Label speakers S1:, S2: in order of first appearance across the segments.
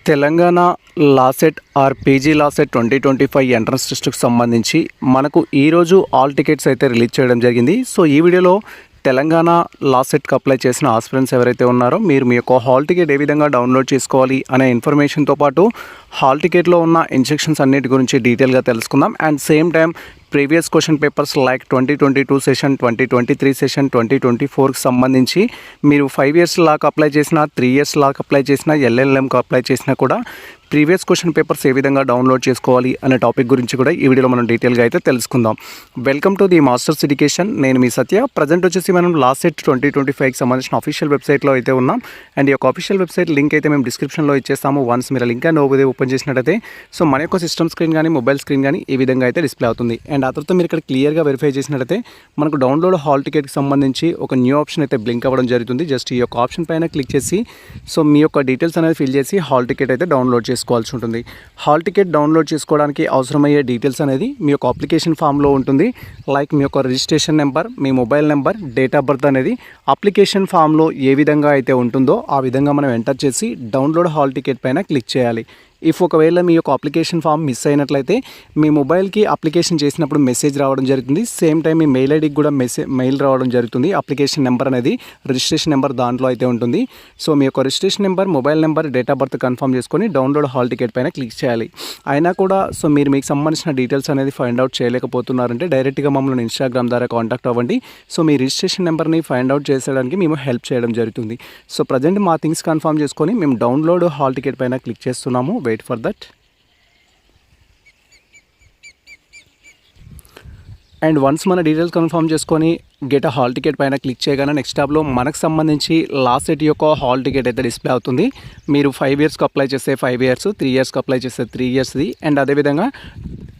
S1: Telangana LAWCET or PG LAWCET 2025 entrance టెస్ట్కి సంబంధించి మనకు ఈరోజు ఆల్ టికెట్స్ అయితే రిలీజ్ చేయడం జరిగింది. సో ఈ వీడియోలో తెలంగాణ లాసెట్కి అప్లై చేసిన ఆస్పిరెంట్స్ ఎవరైతే ఉన్నారో మీరు మీ యొక్క హాల్ టికెట్ ఏ విధంగా డౌన్లోడ్ చేసుకోవాలి అనే ఇన్ఫర్మేషన్తో పాటు హాల్ టికెట్లో ఉన్న ఇన్స్ట్రక్షన్స్ అన్నిటి గురించి డీటెయిల్గా తెలుసుకుందాం. And same time previous question papers like 2022 session, 2023 session, 2024కి సంబంధించి మీరు 5 ఇయర్స్ లాగా అప్లై చేసినా, 3 ఇయర్స్ లాగా అప్లై చేసినా, ఎల్ఎల్ఎంకి అప్లై చేసినా కూడా ప్రీవియస్ క్వశ్చన్ పేపర్స్ ఏ విధంగా డౌన్లోడ్ చేసుకోవాలి అనే టాపిక్ గురించి కూడా ఈ వీడియోలో మనం డీటెయిల్గా అయితే తెలుసుకుందాం. Welcome to the masters education. నేను మీ సత్య. ప్రజెంట్ వచ్చేసి మనం లాసెట్ 2025కి సంబంధించిన అఫీషియల్ వెబ్సైట్లో అయితే ఉన్నాం. అండ్ ఈ యొక్క అఫీషియల్ వెబ్సైట్ లింక్ అయితే మేము డిస్క్రిప్షన్లో ఇచ్చేస్తాము. వన్స్ మీరు లింక్ అండ్ ఓపెన్ చేసినట్టయితే సో మన యొక్క సిస్టమ్ స్క్రీన్ కానీ మొబైల్ స్క్రీన్ కానీ ఈ విధంగా అయితే డిస్ప్లే అవుతుంది. అండ్ ఆ తర్వాత మీరు ఇక్కడ క్లియర్గా వెరిఫై చేసినట్టయితే మనకు డౌన్లోడ్ హాల్ టికెట్కి సంబంధించి ఒక న్యూ ఆప్షన్ అయితే బ్లింక్ అవ్వడం జరుగుతుంది. జస్ట్ ఈ యొక్క ఆప్షన్ పైన క్లిక్ చేసి సో మీ యొక్క డీటెయిల్స్ అనేది ఫిల్ చేసి హాల్ టికెట్ అయితే డౌన్లోడ్ చేసుకోవాల్సి ఉంటుంది. హాల్ టికెట్ డౌన్లోడ్ చేసుకోవడానికి అవసరమయ్యే డీటెయిల్స్ అనేది మీ యొక్క అప్లికేషన్ ఫామ్లో ఉంటుంది. లైక్ మీ యొక్క registration number, me mobile number, date of birth అనేది అప్లికేషన్ ఫామ్లో ఏ విధంగా అయితే ఉంటుందో ఆ విధంగా మనం ఎంటర్ చేసి డౌన్లోడ్ హాల్ టికెట్ పైన క్లిక్ చేయాలి. ఇఫ్ ఒకవేళ మీ యొక్క అప్లికేషన్ ఫామ్ మిస్ అయినట్లయితే మీ మొబైల్కి అప్లికేషన్ చేసినప్పుడు మెసేజ్ రావడం జరుగుతుంది. సేమ్ టైం మీ మెయిల్ ఐడికి కూడా మెయిల్ రావడం జరుగుతుంది. అప్లికేషన్ నెంబర్ అనేది రిజిస్ట్రేషన్ నెంబర్ దాంట్లో అయితే ఉంటుంది. సో మీ యొక్క registration number, mobile number, date of birth confirm చేసుకొని డౌన్లోడ్ హాల్ టికెట్ పైన క్లిక్ చేయాలి. అయినా కూడా సో మీకు సంబంధించిన డీటెయిల్స్ అనేది ఫైండ్ అవుట్ చేయలేకపోతున్నారంటే డైరెక్ట్గా మమ్మల్ని ఇన్స్టాగ్రామ్ ద్వారా కాంటాక్ట్ అవ్వండి. సో మీ రిజిస్ట్రేషన్ నెంబర్ని ఫైండ్ అవుట్ చేసేయడానికి మేము హెల్ప్ చేయడం జరుగుతుంది. సో ప్రజెంట్ మా థింగ్స్ కన్ఫర్మ్ చేసుకొని మేము డౌన్లోడ్ హాల్ టికెట్ పైన క్లిక్ చేస్తున్నాము. Wait for that. And once మన డీటెయిల్స్ కన్ఫర్మ్ చేసుకొని గెట్ అ హాల్ టికెట్ పైన క్లిక్ చేయగానే నెక్స్ట్ ట్యాబ్లో మనకు సంబంధించి లాసెట్ యొక్క హాల్ టికెట్ అయితే డిస్ప్లే అవుతుంది. మీరు 5 ఇయర్స్కి అప్లై చేస్తే 5 ఇయర్స్, 3 ఇయర్స్కి అప్లై చేస్తే 3 ఇయర్స్ది, అండ్ అదేవిధంగా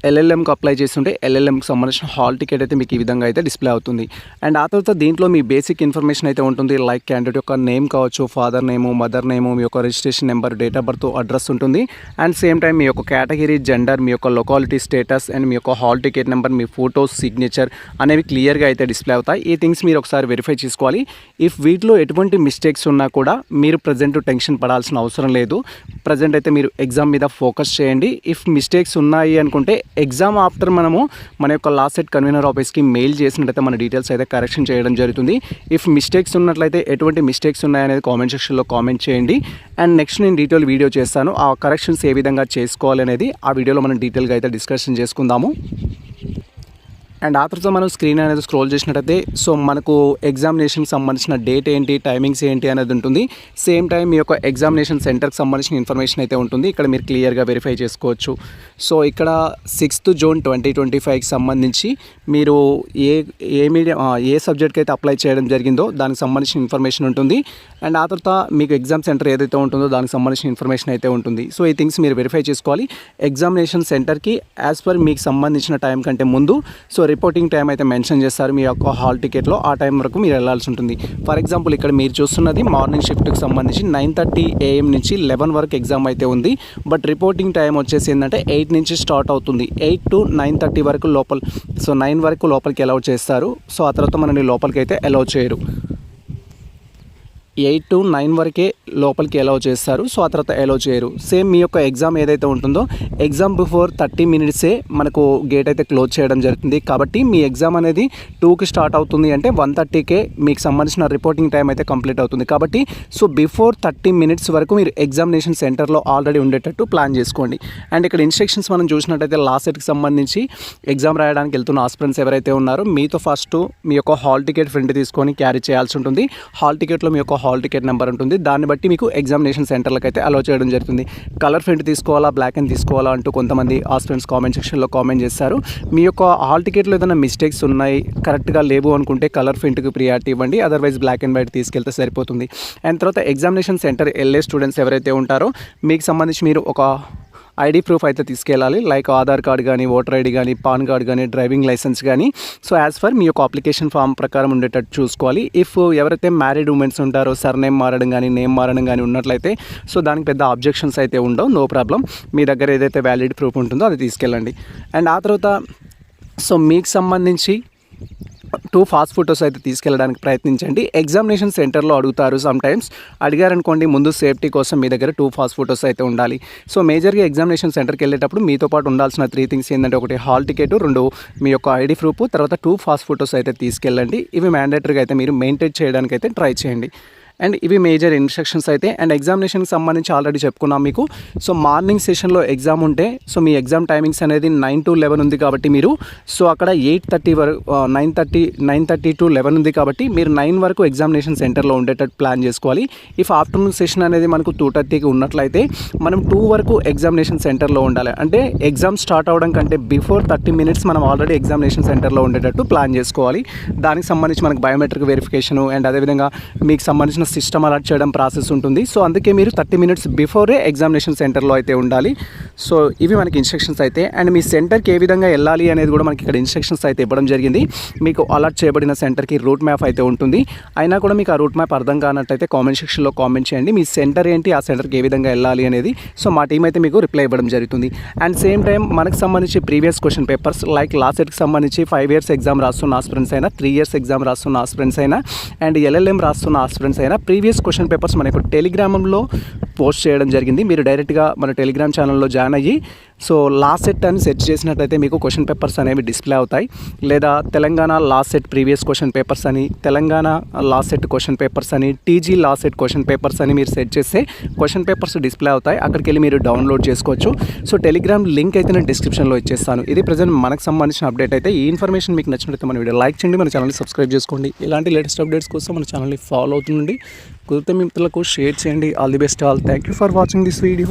S1: ఎల్ఎల్ఎంకి అప్లై చేస్తుంటే ఎల్ఎల్ఎంకి సంబంధించిన హాల్ టికెట్ అయితే మీకు ఈ విధంగా అయితే డిస్ప్లే అవుతుంది. అండ్ ఆ తర్వాత దీంట్లో మీ బేసిక్ ఇన్ఫర్మేషన్ అయితే ఉంటుంది. లైక్ క్యాండిడేట్ యొక్క నేమ్ కావచ్చు, ఫాదర్ నేము, మదర్ నేము, మీ యొక్క registration number, date of birth, address ఉంటుంది. అండ్ సేమ్ టైం మీ యొక్క కేటగిరీ, జెండర్, మీ యొక్క లొకాలిటీ స్టేటస్, అండ్ మీ యొక్క హాల్ టికెట్ నెంబర్, మీ ఫోటోస్, సిగ్నేచర్ అనేవి క్లియర్గా అయితే డిస్ప్లే అవుతాయి. ఈ థింగ్స్ మీరు ఒకసారి వెరిఫై చేసుకోవాలి. ఇఫ్ వీటిలో ఎటువంటి మిస్టేక్స్ ఉన్నా కూడా మీరు ప్రజెంట్ టెన్షన్ పడాల్సిన అవసరం లేదు. ప్రజెంట్ అయితే మీరు ఎగ్జామ్ మీద ఫోకస్ చేయండి. ఇఫ్ మిస్టేక్స్ ఉన్నాయి అనుకుంటే ఎగ్జామ్ ఆఫ్టర్ మనము మన యొక్క లాసెట్ కన్వీనర్ ఆఫీస్కి మెయిల్ చేసినట్లయితే మన డీటెయిల్స్ అయితే కరెక్షన్ చేయడం జరుగుతుంది. ఇఫ్ మిస్టేక్స్ ఉన్నట్లయితే ఎటువంటి మిస్టేక్స్ ఉన్నాయనేది కామెంట్ సెక్షన్లో కామెంట్ చేయండి. అండ్ నెక్స్ట్ నేను డీటెయిల్ వీడియో చేస్తాను. ఆ కరెక్షన్స్ ఏ విధంగా చేసుకోవాలి అనేది ఆ వీడియోలో మనం డీటెయిల్గా అయితే డిస్కషన్ చేసుకుందాము. అండ్ ఆ తర్వాత మనం స్క్రీన్ అనేది స్క్రోల్ చేసినట్టయితే సో మనకు ఎగ్జామినేషన్కి సంబంధించిన డేట్ ఏంటి, టైమింగ్స్ ఏంటి అనేది ఉంటుంది. సేమ్ టైం మీ యొక్క ఎగ్జామినేషన్ సెంటర్కి సంబంధించిన ఇన్ఫర్మేషన్ అయితే ఉంటుంది. ఇక్కడ మీరు క్లియర్గా వెరిఫై చేసుకోవచ్చు. సో ఇక్కడ 6th జూన్ 2025కి సంబంధించి మీరు ఏ సబ్జెక్ట్కి అయితే అప్లై చేయడం జరిగిందో దానికి సంబంధించిన ఇన్ఫర్మేషన్ ఉంటుంది. అండ్ ఆ తర్వాత మీకు ఎగ్జామ్ సెంటర్ ఏదైతే ఉంటుందో దానికి సంబంధించిన ఇన్ఫర్మేషన్ అయితే ఉంటుంది. సో ఈ థింగ్స్ మీరు వెరిఫై చేసుకోవాలి. ఎగ్జామినేషన్ సెంటర్కి యాజ్ పర్ మీకు సంబంధించిన టైం కంటే ముందు సో రిపోర్టింగ్ టైం అయితే మెన్షన్ చేస్తారు మీ యొక్క హాల్ టికెట్లో. ఆ టైం వరకు మీరు వెళ్ళాల్సి ఉంటుంది. ఫర్ ఎగ్జాంపుల్ ఇక్కడ మీరు చూస్తున్నది మార్నింగ్ షిఫ్ట్కి సంబంధించి 9:30 AM నుంచి 11 వరకు ఎగ్జామ్ అయితే ఉంది. బట్ రిపోర్టింగ్ టైం వచ్చేసి ఏంటంటే 8 నుంచి స్టార్ట్ అవుతుంది. 8 to 9:30 వరకు లోపల, సో 9 వరకు లోపలికి అలౌ చేస్తారు. సో ఆ తర్వాత మనని లోపలికి అయితే అలౌ చేయరు. 8 to 9 వరకే లోపలికి అలౌ చేస్తారు. సో ఆ తర్వాత అలౌ చేయరు. సేమ్ మీ యొక్క ఎగ్జామ్ ఏదైతే ఉంటుందో ఎగ్జామ్ బిఫోర్ 30 minutesే మనకు గేట్ అయితే క్లోజ్ చేయడం జరుగుతుంది. కాబట్టి మీ ఎగ్జామ్ అనేది 2కి స్టార్ట్ అవుతుంది అంటే 1:30కే మీకు సంబంధించిన రిపోర్టింగ్ టైం అయితే కంప్లీట్ అవుతుంది. కాబట్టి సో బిఫోర్ 30 minutes వరకు మీరు ఎగ్జామినేషన్ సెంటర్లో ఆల్రెడీ ఉండేటట్టు ప్లాన్ చేసుకోండి. అండ్ ఇక్కడ ఇన్స్ట్రక్షన్స్ మనం చూసినట్టయితే లాసెట్కి సంబంధించి ఎగ్జామ్ రాయడానికి వెళ్తున్న ఆస్పిరెంట్స్ ఎవరైతే ఉన్నారో మీతో ఫస్ట్ మీ యొక్క హాల్ టికెట్ ప్రింట్ తీసుకొని క్యారీ చేయాల్సి ఉంటుంది. హాల్ టికెట్లో మీ యొక్క హాల్ టికెట్ నెంబర్ ఉంటుంది. దాన్ని బట్టి మీకు ఎగ్జామినేషన్ సెంటర్లకు అయితే అలౌ చేయడం జరుగుతుంది. కలర్ ప్రింట్ తీసుకోవాలా, బ్లాక్ అండ్ తీసుకోవాలా అంటూ కొంతమంది ఆస్పిరెంట్స్ కామెంట్ సెక్షన్లో కామెంట్ చేస్తారు. మీ యొక్క హాల్ టికెట్లో ఏదైనా మిస్టేక్స్ ఉన్నాయి, కరెక్ట్గా లేవు అనుకుంటే కలర్ ప్రింట్కి ప్రియారిటీ ఇవ్వండి. అదర్వైజ్ బ్లాక్ అండ్ వైట్ తీసుకెళ్తే సరిపోతుంది. అండ్ తర్వాత ఎగ్జామినేషన్ సెంటర్ వెళ్ళే స్టూడెంట్స్ ఎవరైతే ఉంటారో మీకు సంబంధించి మీరు ఒక ఐడి ప్రూఫ్ అయితే తీసుకెళ్ళాలి. లైక్ ఆధార్ కార్డ్ కానీ, ఓటర్ ఐడి కానీ, పాన్ కార్డ్ కానీ, డ్రైవింగ్ లైసెన్స్ కానీ. సో యాజ్ ఫర్ మీ యొక్క అప్లికేషన్ ఫామ్ ప్రకారం ఉండేటట్టు చూసుకోవాలి. ఇఫ్ ఎవరైతే మ్యారీడ్ ఉమెన్స్ ఉంటారో సర్నేమ్ మారడం కానీ, నేమ్ మారడం కానీ ఉన్నట్లయితే సో దానికి పెద్ద అబ్జెక్షన్స్ అయితే ఉండవు. No problem. మీ దగ్గర ఏదైతే వ్యాలిడ్ ప్రూఫ్ ఉంటుందో అది తీసుకెళ్ళండి. అండ్ ఆ తర్వాత సో మీకు సంబంధించి టూ ఫాస్ట్ ఫోటోస్ అయితే తీసుకెళ్ళడానికి ప్రయత్నించండి. ఎగ్జామినేషన్ సెంటర్లో అడుగుతారు సమ్టైమ్స్. అడిగారనుకోండి ముందు సేఫ్టీ కోసం మీ దగ్గర 2 ఫాస్ట్ ఫోటోస్ అయితే ఉండాలి. సో మేజర్గా ఎగ్జామినేషన్ సెంటర్కి వెళ్ళేటప్పుడు మీతో పాటు ఉండాల్సిన 3 థింగ్స్ ఏంటంటే, ఒకటి హాల్ టికెట్, 2 మీ యొక్క ఐడి ప్రూఫ్, తర్వాత 2 ఫాస్ట్ ఫోటోస్ అయితే తీసుకెళ్ళండి. ఇవి మ్యాండేటరీగా అయితే మీరు మెయింటైన్ చేయడానికి అయితే ట్రై చేయండి. అండ్ ఇవి మేజర్ ఇన్స్ట్రక్షన్స్ అయితే. అండ్ ఎగ్జామినేషన్కి సంబంధించి ఆల్రెడీ చెప్పుకున్నాం మీకు. సో మార్నింగ్ సెషన్లో ఎగ్జామ్ ఉంటే, సో మీ ఎగ్జామ్ టైమింగ్స్ అనేది 9 to 11 ఉంది కాబట్టి మీరు, సో అక్కడ 8:30 వరకు 9:30 to 11 ఉంది కాబట్టి మీరు 9 వరకు ఎగ్జామినేషన్ సెంటర్లో ఉండేటట్టు ప్లాన్ చేసుకోవాలి. ఇఫ్ ఆఫ్టర్నూన్ సెషన్ అనేది మనకు 2:30కి ఉన్నట్లయితే మనం 2 వరకు ఎగ్జామినేషన్ సెంటర్లో ఉండాలి. అంటే ఎగ్జామ్ స్టార్ట్ అవ్వడం కంటే బిఫోర్ 30 minutes మనం ఆల్రెడీ ఎగ్జామినేషన్ సెంటర్లో ఉండేటట్టు ప్లాన్ చేసుకోవాలి. దానికి సంబంధించి మనకు బయోమెట్రిక్ వెరిఫికేషను అండ్ అదేవిధంగా మీకు సంబంధించిన సిస్టమ్ అలర్ట్ చేయడం ప్రాసెస్ ఉంటుంది. సో అందుకే మీరు 30 minutes బిఫోరే ఎగ్జామినేషన్ సెంటర్లో అయితే ఉండాలి. సో ఇవి మనకి ఇన్స్ట్రక్షన్స్ అయితే. అండ్ మీ సెంటర్కి ఏ విధంగా వెళ్ళాలి అనేది కూడా మనకి ఇక్కడ ఇన్స్ట్రక్షన్స్ అయితే ఇవ్వడం జరిగింది. మీకు అలర్ట్ చేయబడిన సెంటర్కి రూట్ మ్యాప్ అయితే ఉంటుంది. అయినా కూడా మీకు ఆ రూట్ మ్యాప్ అర్థం కానట్టయితే కామెంట్ సెక్షన్లో కామెంట్ చేయండి. మీ సెంటర్ ఏంటి, ఆ సెంటర్కి ఏ విధంగా వెళ్ళాలి అనేది. సో మా టీం అయితే మీకు రిప్లై ఇవ్వడం జరుగుతుంది. అండ్ సేమ్ టైం మనకు సంబంధించి previous question papers like last సెట్కి సంబంధించి 5 years ఎగ్జామ్ రాస్తున్న ఆస్పిరెంట్స్ అయినా, 3 years ఎగ్జామ్ రాస్తున్న ఆస్పిరెంట్స్ అయినా, అండ్ LLM రాస్తున్న ఆస్పిరెంట్స్ అయినా ప్రీవియస్ క్వశ్చన్ పేపర్స్ మనకు టెలిగ్రామ్లో పోస్ట్ చేయడం జరిగింది. మీరు డైరెక్ట్గా మన టెలిగ్రామ్ ఛానల్లో జాయిన్ అయ్యి సో లాస్ట్ సెట్ అని సెర్చ్ చేసినట్లయితే మీకు క్వశ్చన్ పేపర్స్ అనేవి డిస్ప్లే అవుతాయి. లేదా Telangana LAWCET previous question papers అని, Telangana LAWCET question papers అని, TG LAWCET question papers అని మీరు సెర్చ్ చేస్తే క్వశ్చన్ పేపర్స్ డిస్ప్లే అవుతాయి. అక్కడికి వెళ్ళి మీరు డౌన్లోడ్ చేసుకోవచ్చు. సో టెలిగ్రామ్ లింక్ అయితే నేను డిస్క్రిప్షన్లో ఇచ్చేస్తాను. ఇది ప్రజెంట్ మనకు సంబంధించిన అప్డేట్ అయితే. ఈ ఇన్ఫర్మేషన్ మీకు నచ్చినట్లయితే మన వీడియో లైక్ చేయండి, మన ఛానల్ని సబ్స్క్రైబ్ చేసుకోండి. ఇలాంటి లేటెస్ట్ అప్డేట్స్ కోసం మన ఛానల్ని ఫాలో అవుతుండండి. కుదిరితే మీ మిత్రులకు షేర్ చేయండి. All the best all. Thank you for watching this video.